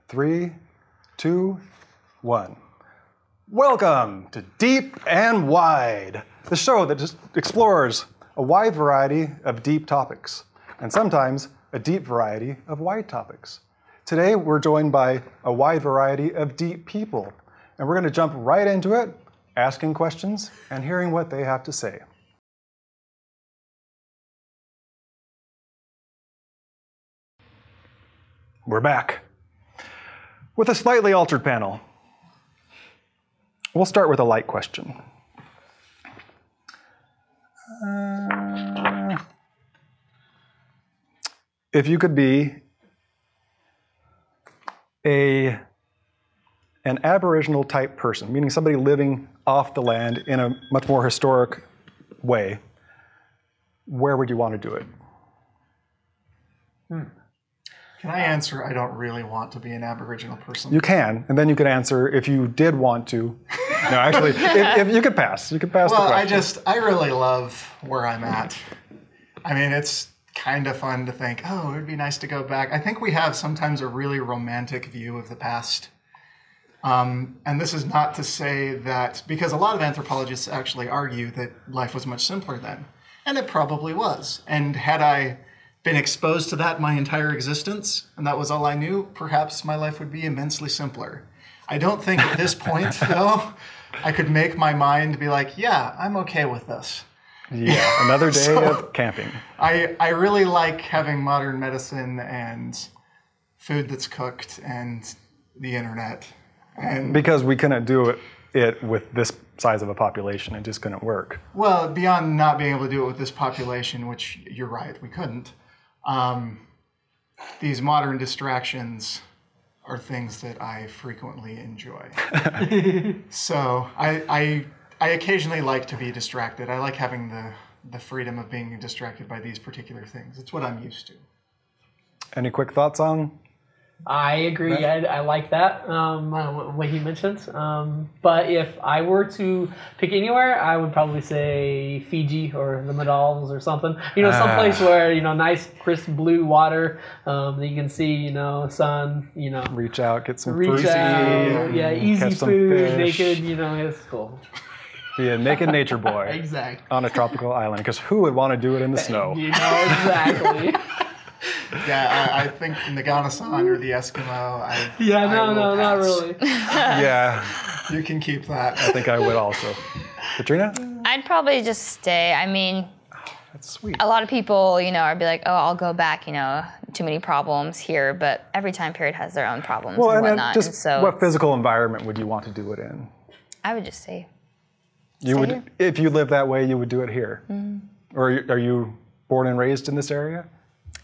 3, 2, 1. Welcome to Deep and Wide, the show that just explores a wide variety of deep topics, and sometimes a deep variety of wide topics. Today, we're joined by a wide variety of deep people, and we're going to jump right into it, asking questions and hearing what they have to say. We're back with a slightly altered panel. We'll start with a light question. If you could be an Aboriginal type person, meaning somebody living off the land in a much more historic way, where would you want to do it? Can I answer, I don't really want to be an Aboriginal person? You can, and then you could answer if you did want to. No, actually, if you could pass. You could pass the question. I really love where I'm at. I mean, it's kind of fun to think, oh, it would be nice to go back. I think we have sometimes a really romantic view of the past. And this is not to say that, because a lot of anthropologists actually argue that life was much simpler then. And it probably was. And had I been exposed to that my entire existence, and that was all I knew, perhaps my life would be immensely simpler. I don't think at this point, though, I could make my mind be like, yeah, I'm okay with this. Yeah, another day of camping. I really like having modern medicine and food that's cooked and the internet. And because we couldn't do it with this size of a population, it just couldn't work. Well, beyond not being able to do it with this population, which you're right, we couldn't. These modern distractions are things that I frequently enjoy. So I occasionally like to be distracted. I like having the freedom of being distracted by these particular things. It's what I'm used to. Any quick thoughts on? I agree. I like that, what he mentioned. But if I were to pick anywhere, I would probably say Fiji or the Neanderthals or something. You know, someplace where, nice, crisp blue water that you can see, sun, Reach out, get some fruit. Yeah, easy food, naked, it's cool. Be a naked nature boy. Exactly. On a tropical island, because who would want to do it in the snow? Exactly. Yeah, I think Nagana-san or the Eskimo. Not really. Yeah. You can keep that. I think I would also. Katrina? I'd probably just stay. I mean, that's sweet. A lot of people, are be like, oh, I'll go back, too many problems here, but every time period has their own problems and whatnot. Just and so what physical environment would you want to do it in? I would just say. You would, here. if you lived that way, you would do it here. Mm-hmm. Or are you born and raised in this area?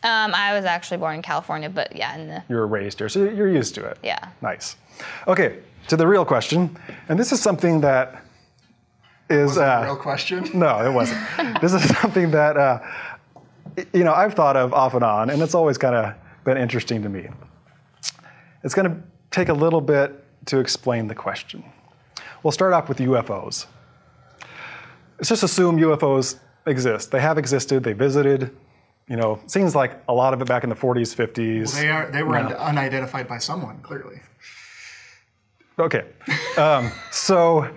I was actually born in California, but yeah. You were raised here, so you're used to it. Yeah. Nice. Okay, to the real question, and this is something that is... Was it a real question? No, it wasn't. This is something that, I've thought of off and on, and it's always kind of been interesting to me. It's going to take a little bit to explain the question. We'll start off with UFOs. Let's just assume UFOs exist. They have existed, they visited. Seems like a lot of it back in the 40s, 50s. Well, they were unidentified by someone, clearly. Okay. So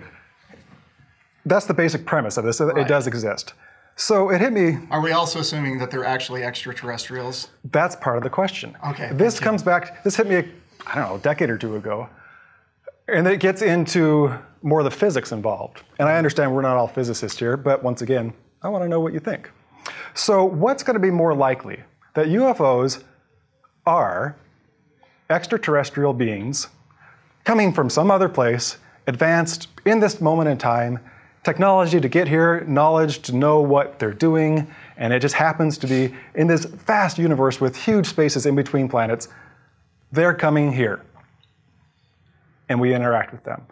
that's the basic premise of this. Right. It does exist. So it hit me. Are we also assuming that they're actually extraterrestrials? That's part of the question. Okay. This comes back, this hit me, a decade or two ago. And it gets into more of the physics involved. And I understand we're not all physicists here, but once again, I want to know what you think. So what's going to be more likely? That UFOs are extraterrestrial beings coming from some other place, advanced in this moment in time, technology to get here, knowledge to know what they're doing, and it just happens to be in this vast universe with huge spaces in between planets. They're coming here, and we interact with them.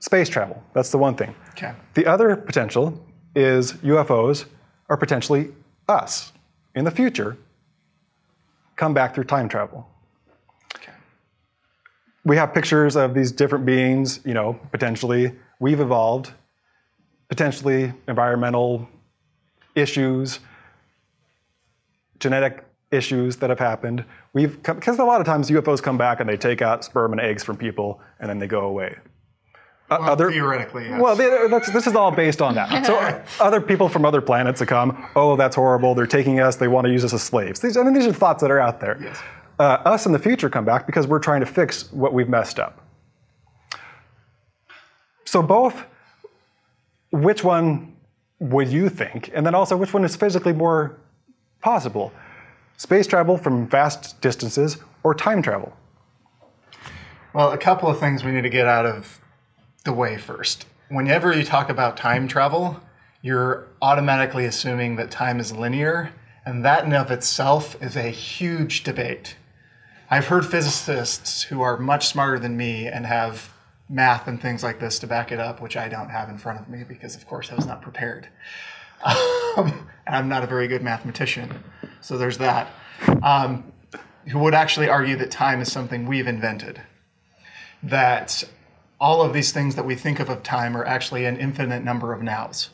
Space travel, that's the one thing. Okay. The other potential is UFOs are potentially us in the future, come back through time travel. Okay. We have pictures of these different beings, potentially we've evolved, potentially environmental issues, genetic issues that have happened. Because a lot of times UFOs come back and they take out sperm and eggs from people and then they go away. Well, theoretically, yes. Well, this is all based on that. So other people from other planets that come, oh, that's horrible, they're taking us, they want to use us as slaves. These are thoughts that are out there. Yes. Us in the future come back because we're trying to fix what we've messed up. So both, which one would you think? And then also, which one is physically more possible? Space travel from vast distances or time travel? Well, a couple of things we need to get out of the way first. Whenever you talk about time travel, you're automatically assuming that time is linear, and that in of itself is a huge debate. I've heard physicists who are much smarter than me and have math and things like this to back it up, which I don't have in front of me because, of course, I was not prepared. And I'm not a very good mathematician, so there's that. Who would actually argue that time is something we've invented, that all of these things that we think of time are actually an infinite number of nows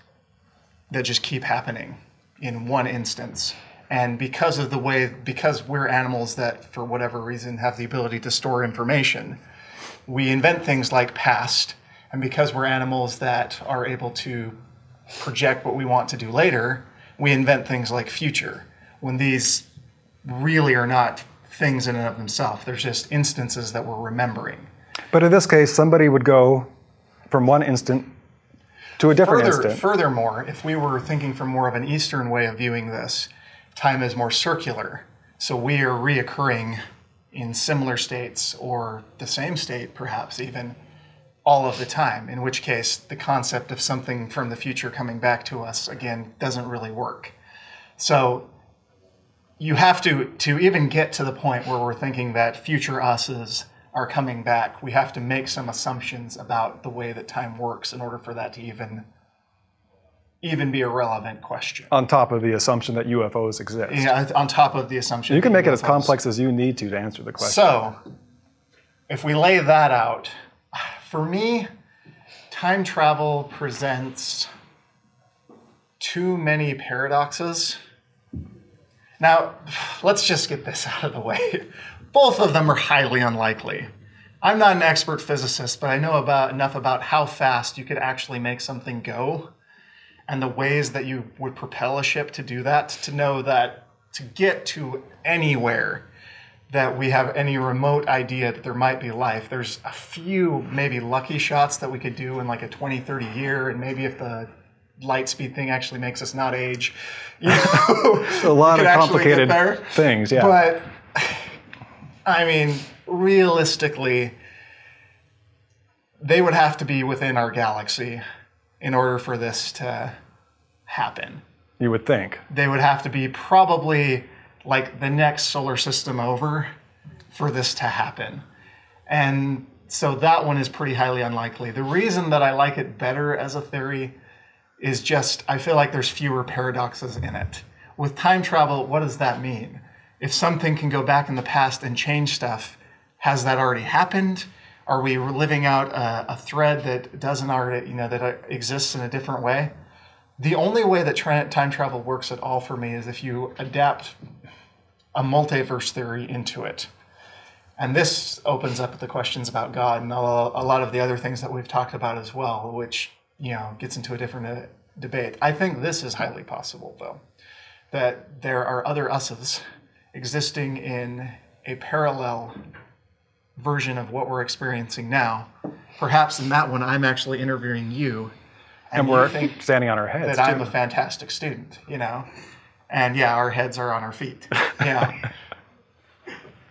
that just keep happening in one instance. And because we're animals that, for whatever reason, have the ability to store information, we invent things like past. And because we're animals that are able to project what we want to do later, we invent things like future, when these really are not things in and of themselves. They're just instances that we're remembering. But in this case, somebody would go from one instant to a different instant. Furthermore, if we were thinking from more of an Eastern way of viewing this, time is more circular. So we are reoccurring in similar states or the same state, perhaps even, all of the time, in which case the concept of something from the future coming back to us, again, doesn't really work. So you have to even get to the point where we're thinking that future us's are coming back, we have to make some assumptions about the way that time works in order for that to even be a relevant question. On top of the assumption that UFOs exist. Yeah, on top of the assumption. You can make it as UFOs. complex as you need to answer the question. So, if we lay that out, for me, time travel presents too many paradoxes. Now, let's just get this out of the way. Both of them are highly unlikely. I'm not an expert physicist, but I know enough about how fast you could actually make something go and the ways that you would propel a ship to do that, to know that to get to anywhere that we have any remote idea that there might be life, there's a few maybe lucky shots that we could do in like a 20, 30 year, and maybe if the light speed thing actually makes us not age, you know, a lot of complicated things, yeah. But I mean, realistically, they would have to be within our galaxy in order for this to happen. You would think. They would have to be probably like the next solar system over for this to happen. And so that one is pretty highly unlikely. The reason that I like it better as a theory is just, I feel like there's fewer paradoxes in it. With time travel, what does that mean? If something can go back in the past and change stuff, has that already happened? Are we living out a thread that doesn't already, that exists in a different way? The only way that time travel works at all for me is if you adapt a multiverse theory into it. And this opens up the questions about God and a lot of the other things that we've talked about as well, which, gets into a different debate. I think this is highly possible, though, that there are other us's existing in a parallel version of what we're experiencing now. Perhaps in that one, I'm actually interviewing you. And we're standing on our heads, that I'm a fantastic student, And yeah, our heads are on our feet. Yeah.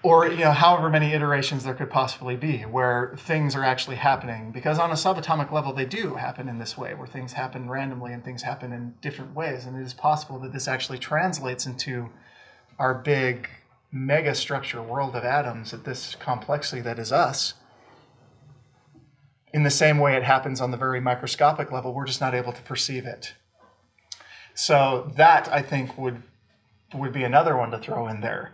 Or, however many iterations there could possibly be where things are actually happening. Because on a subatomic level, they do happen in this way, where things happen randomly and things happen in different ways. And it is possible that this actually translates into our big mega structure world of atoms at this complexity that is us. In the same way it happens on the very microscopic level, we're just not able to perceive it. So that, I think, would be another one to throw in there.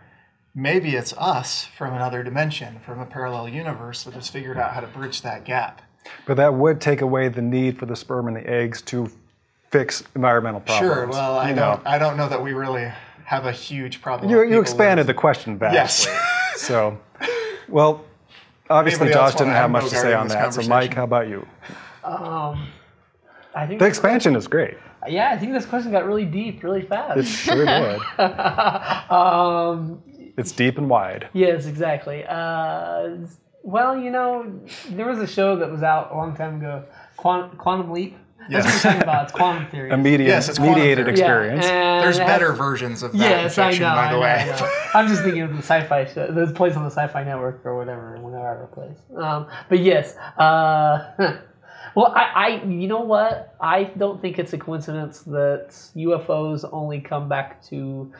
Maybe it's us from another dimension, from a parallel universe that has figured out how to bridge that gap. But that would take away the need for the sperm and the eggs to fix environmental problems. Sure. Well, I don't know that we really have a huge problem. You expanded the question vastly. Yes. So, well, obviously Anybody else Josh didn't wanna have add much to say Bogart in on this that. So, conversation? Mike, how about you? I think The expansion is great. yeah, I think this question got really deep, really fast. It sure did. It's deep and wide. Yes, exactly. Well, you know, there was a show that was out a long time ago, Quantum Leap. That's what we're talking about. It's quantum theory. Yes, it's quantum mediated theory. experience. and There's it better has- versions of that Yes, I fiction, know. by the way. I know. I'm just thinking of the sci-fi show. Those plays on the Sci-Fi Network or whatever, whenever it plays. But yes. Well, you know what? I don't think it's a coincidence that UFOs only come back to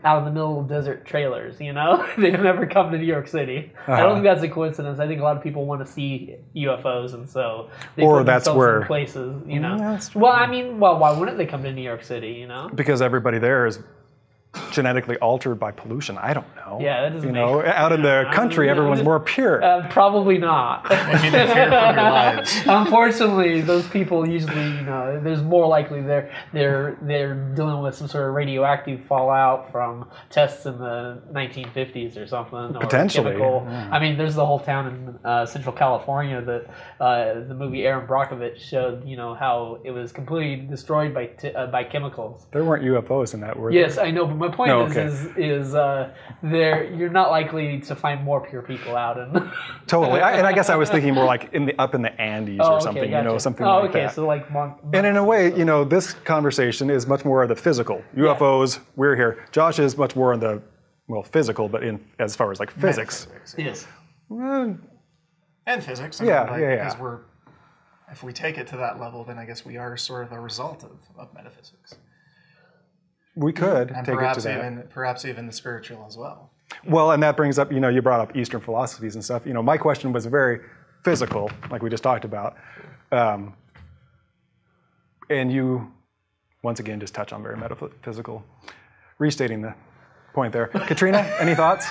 out in the middle of desert trailers, you know? They don't ever come to New York City. I don't think that's a coincidence. I think a lot of people want to see UFOs, and so they Or put that's themselves where- in places, you know? that's Well, I mean, why wouldn't they come to New York City, you know? Because everybody there is genetically altered by pollution. I don't know. Yeah, that doesn't You know, make- out in the country, everyone's more pure. Probably not. Maybe they fear for their lives. Unfortunately, those people usually, you know, there's more likely they're dealing with some sort of radioactive fallout from tests in the 1950s or something. Or Potentially, chemical. yeah. I mean, there's the whole town in Central California that the movie Aaron Brockovich showed, you know, how it was completely destroyed by chemicals. There weren't UFOs in that, were there? Yes, I know, but my point No, is you're not likely to find more pure people out in. Totally. And I guess I was thinking more like up in the Andes or something, you know, gotcha. something oh, like okay, that. so like And in a way, you know, this conversation is much more of the physical. UFOs, we're here. Josh is much more in the, well, physical, but in as far as like physics. yes. Well, And physics. Yeah, like, yeah. Because if we take it to that level, then I guess we are sort of a result of metaphysics. we could And take it to that. perhaps even the spiritual as well. Well, and that brings up, you know, you brought up Eastern philosophies and stuff. You know, my question was very physical, like we just talked about. And you, once again, just touch on very metaphysical, restating the point there. Katrina, any thoughts?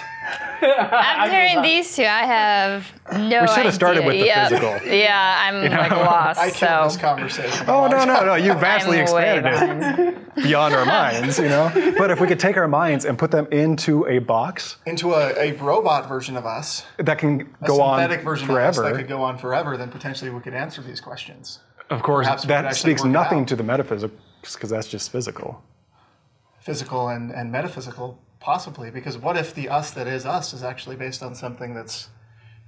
After hearing these two, I have no idea. We should have started with the Yep. physical. Yeah, I'm like lost. I killed this so conversation. Oh, no. You vastly I'm way expanded it beyond our minds, you know? But if we could take our minds and put them into a box Into a robot version of us, that can a go on synthetic version of us that forever, could go on forever, then potentially we could answer these questions. of course, Perhaps we could that actually speaks work it nothing out. to the metaphysics because that's just physical. Physical and metaphysical, possibly, because what if the us that is us is actually based on something that's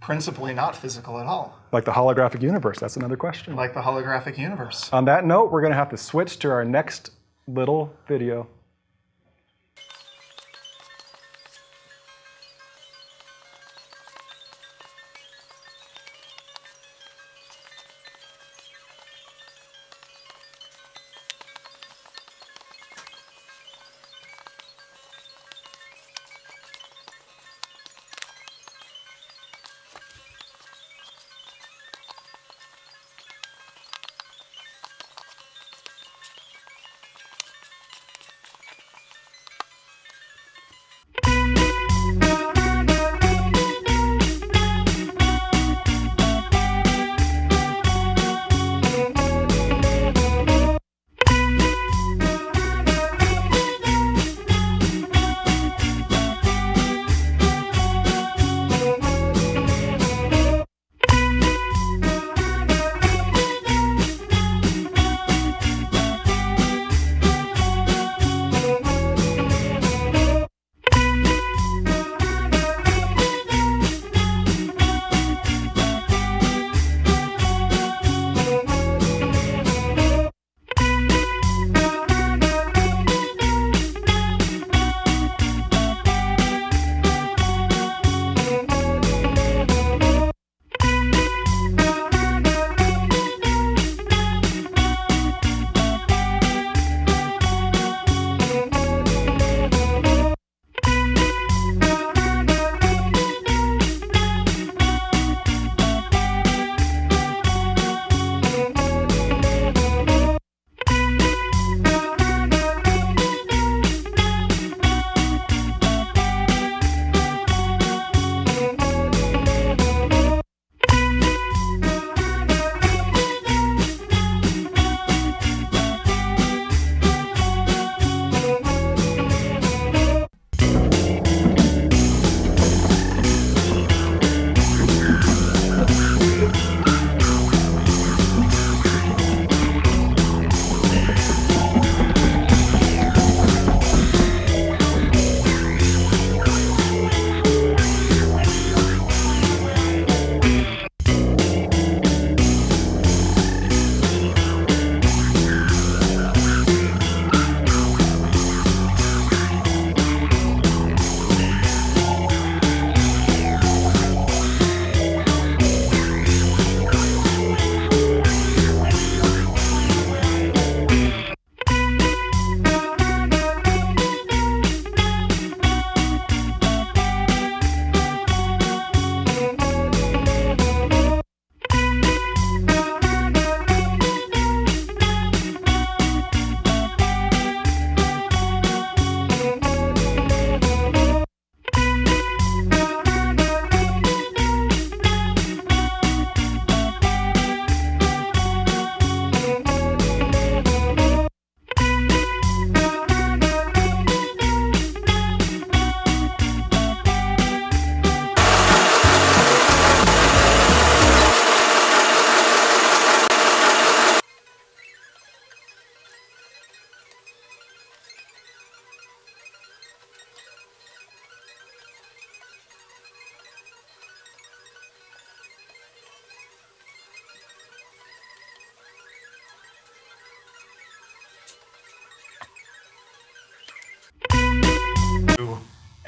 principally not physical at all, Like the holographic universe, that's another question. like the holographic universe? On that note, we're going to have to switch to our next little video.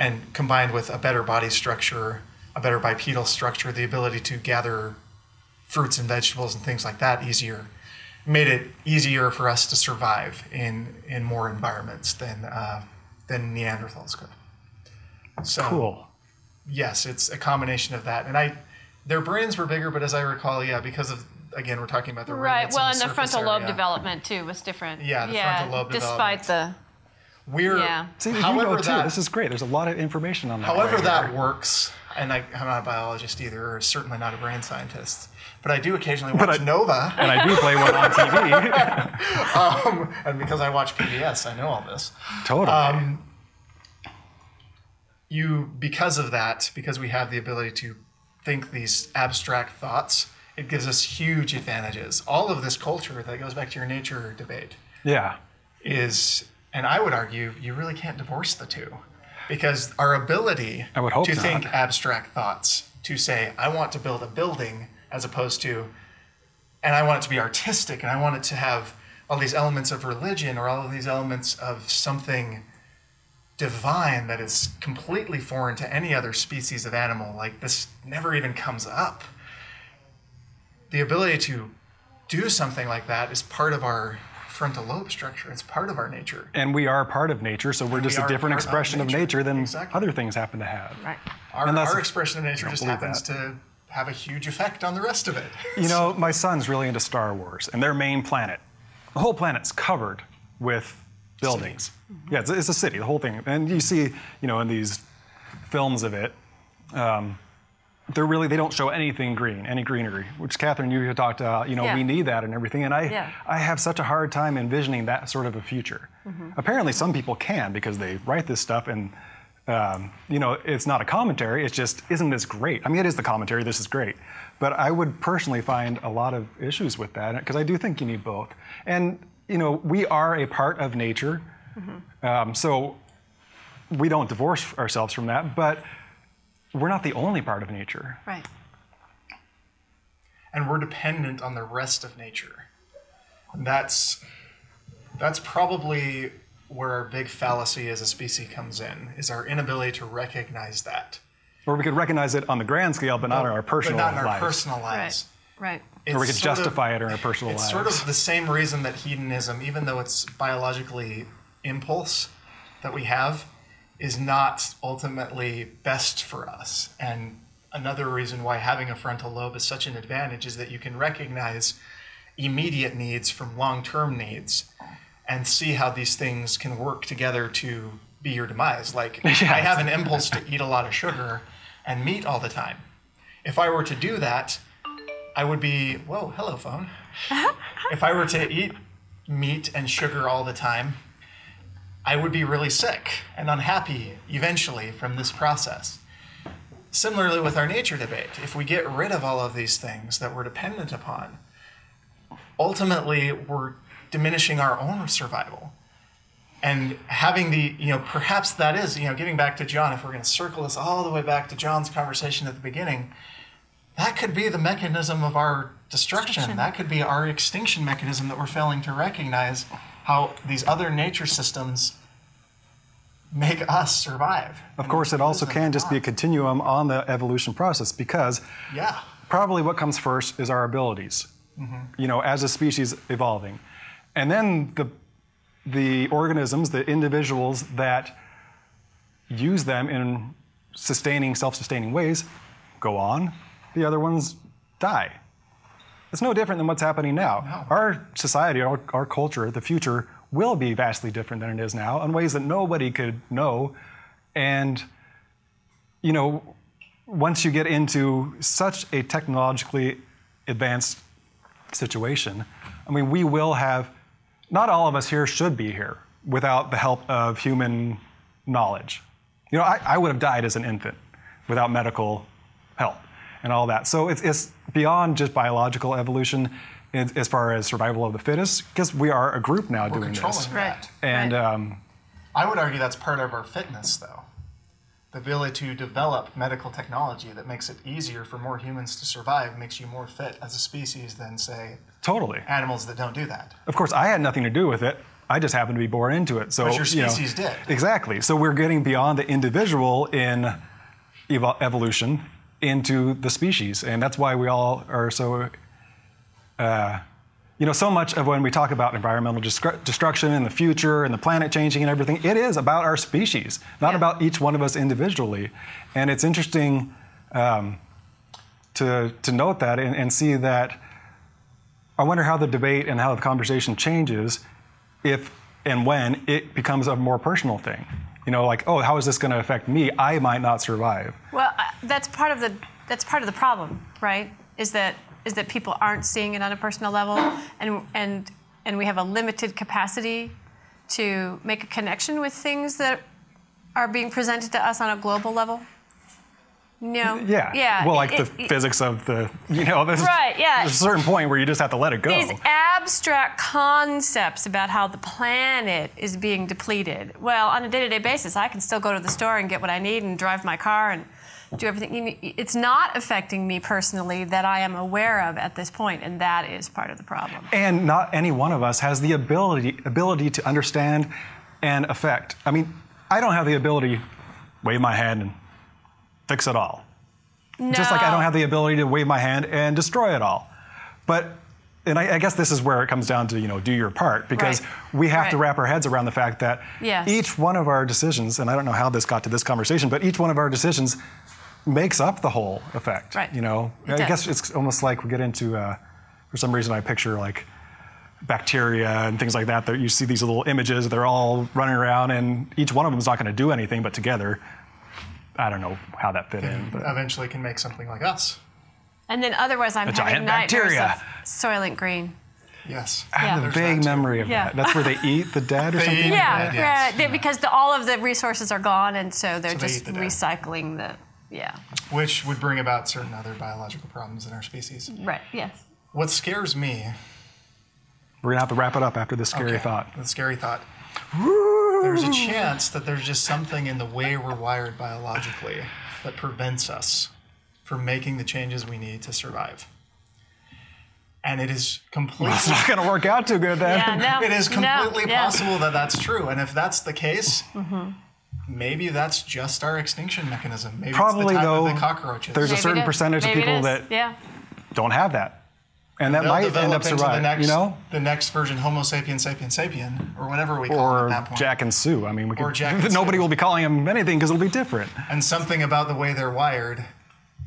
and combined with a better body structure, a better bipedal structure, the ability to gather fruits and vegetables and things like that easier, made it easier for us to survive in more environments than Neanderthals could. So, Cool. yes, it's a combination of that. And their brains were bigger, but as I recall, because of, again, we're talking about the Right. roots Well, and and the surface frontal lobe area. development too was different. Yeah, the frontal lobe despite development. the yeah. See, you However, know too. This is great. There's a lot of information on that. However, right that here. works, and I'm not a biologist either, or certainly not a brain scientist, but I do occasionally watch Nova, And I do play one on TV. and because I watch PBS, I know all this. Totally. Because of that, because we have the ability to think these abstract thoughts, it gives us huge advantages. All of this culture that goes back to your nature debate Yeah. is, and I would argue, you really can't divorce the two. Because our ability I would hope to not. think abstract thoughts, to say, I want to build a building, as opposed to, and I want it to be artistic, and I want it to have all these elements of religion, or all of these elements of something divine that is completely foreign to any other species of animal. Like, this never even comes up. The ability to do something like that is part of our frontal lobe structure. It's part of our nature. And we are part of nature, so we're just we a are different part of expression of nature. nature than Exactly. other things happen to have. Right. Our expression of nature just believe happens that. to have a huge effect on the rest of it. You know, my son's really into Star Wars, and their main planet, the whole planet's covered with buildings. Yeah, it's a city, the whole thing. And you see, in these films of it, they don't show anything green, any greenery, which Catherine, you had talked about, Yeah. we need that and everything. And Yeah. I have such a hard time envisioning that sort of a future. Apparently some people can, because they write this stuff and, it's not a commentary, it's just, isn't this great? I mean, it is the commentary, this is great. But I would personally find a lot of issues with that, because I do think you need both. And, we are a part of nature, so we don't divorce ourselves from that, but we're not the only part of nature. Right. And we're dependent on the rest of nature. And that's probably where our big fallacy as a species comes in, is our inability to recognize that. Or we could recognize it on the grand scale, but not in our personal but not in our lives. personal lives. Right. Or we could It's sort of- justify it in our personal It's lives. sort of the same reason that hedonism, even though it's biologically impulse that we have, is not ultimately best for us. And another reason why having a frontal lobe is such an advantage is that you can recognize immediate needs from long-term needs and see how these things can work together to be your demise. Like, I have an impulse to eat a lot of sugar and meat all the time. If I were to do that, I would be, whoa, hello phone. If I were to eat meat and sugar all the time, I would be really sick and unhappy eventually from this process. Similarly with our nature debate, if we get rid of all of these things that we're dependent upon, ultimately we're diminishing our own survival. And having perhaps that is, getting back to John, if we're going to circle this all the way back to John's conversation at the beginning, that could be the mechanism of our destruction. That could be our extinction mechanism that we're failing to recognize, how these other nature systems make us survive. Of course, it also can just be a continuum on the evolution process, because Yeah. probably what comes first is our abilities, as a species evolving. And then the organisms, the individuals that use them in self-sustaining ways go on, the other ones die. It's no different than what's happening now. No. Our society, our culture, the future will be vastly different than it is now in ways that nobody could know. And, once you get into such a technologically advanced situation, I mean, we will have, not all of us here should be here without the help of human knowledge. I would have died as an infant without medical help and all that. So it's beyond just biological evolution as far as survival of the fittest, because we are a group now We're doing controlling this. that. And I would argue that's part of our fitness, though. The ability to develop medical technology that makes it easier for more humans to survive makes you more fit as a species than, say, totally. animals that don't do that. Of course, I had nothing to do with it. I just happened to be born into it. So But your species did. Exactly. So we're getting beyond the individual in evolution into the species, and that's why we all are so. So much of when we talk about environmental destruction and the future and the planet changing and everything, it is about our species, not about each one of us individually. And it's interesting to note that and see that. I wonder how the debate and how the conversation changes if and when it becomes a more personal thing. Like, oh, how is this going to affect me? I might not survive. Well, that's part of the problem, right? Is that people aren't seeing it on a personal level, and we have a limited capacity to make a connection with things that are being presented to us on a global level. No. Yeah. Well, like the physics of there's right. Yeah. There's a certain point where you just have to let it go. These abstract concepts about how the planet is being depleted. Well, on a day-to-day basis, I can still go to the store and get what I need and drive my car and do everything. It's not affecting me personally that I am aware of at this point, and that is part of the problem. And not any one of us has the ability to understand and affect. I mean, I don't have the ability to wave my hand and fix it all. No. Just like I don't have the ability to wave my hand and destroy it all. And I guess this is where it comes down to, do your part, because we have to wrap our heads around the fact that each one of our decisions, and I don't know how this got to this conversation, but each one of our decisions makes up the whole effect. Right. I guess it's almost like we get into, for some reason I picture like bacteria and things like that you see these little images, they're all running around and each one of them is not going to do anything, but together, I don't know how that fit in. But Eventually can make something like us. And then otherwise I'm having nightmares of Soylent Green. Yes. I have a vague memory of that. That's where they eat the dead or something? Yeah, Yes. right. Because all of the resources are gone, and so they're So they just eat the dead. recycling the, Which would bring about certain other biological problems in our species. Right, yes. What scares me... We're going to have to wrap it up after this scary thought. The scary thought. There's a chance that there's just something in the way we're wired biologically that prevents us from making the changes we need to survive. And it is completely... It's not going to work out too good then. Yeah, no, it is completely possible that that's true. And if that's the case, maybe that's just our extinction mechanism. Maybe Probably, it's the time though, of the cockroaches. there's a certain percentage of people that don't have that. And that They'll might end develop up into surviving, the next version, Homo sapiens sapiens sapien, or whatever we call it at that point. Jack and Sue. I mean, Jack nobody Sue. will be calling them anything because it'll be different. And something about the way they're wired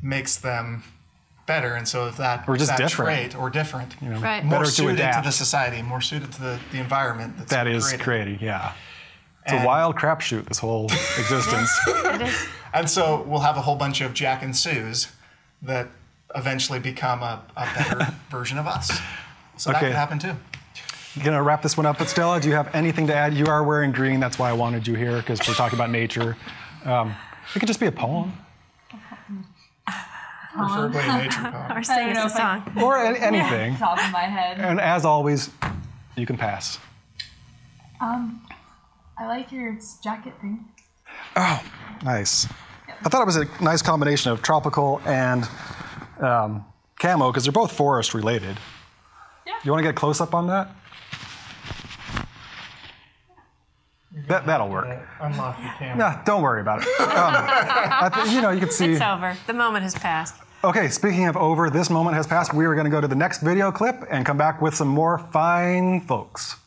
makes them better. And so if that, or just that different. trait, or different, Right. more Better to suited to adapt. the society, more suited to the environment That is created. creating, yeah. It's And- a wild crapshoot, this whole existence. It is. And so we'll have a whole bunch of Jack and Sues that eventually become a better version of us. So that Okay. could happen too. Gonna wrap this one up, but Stella, do you have anything to add? You are wearing green, that's why I wanted you here, because we're talking about nature. It could just be a poem. Preferably a nature poem. Or sing us a song. Or anything. Top of my head. And as always, you can pass. I like your jacket thing. Oh, nice. I thought it was a nice combination of tropical and camo, because they're both forest related. Yeah. You want to get a close up on that? That'll work. Unlock your camera. Nah, don't worry about it. You can see. It's over. The moment has passed. Okay, speaking of over, this moment has passed. We are going to go to the next video clip and come back with some more fine folks.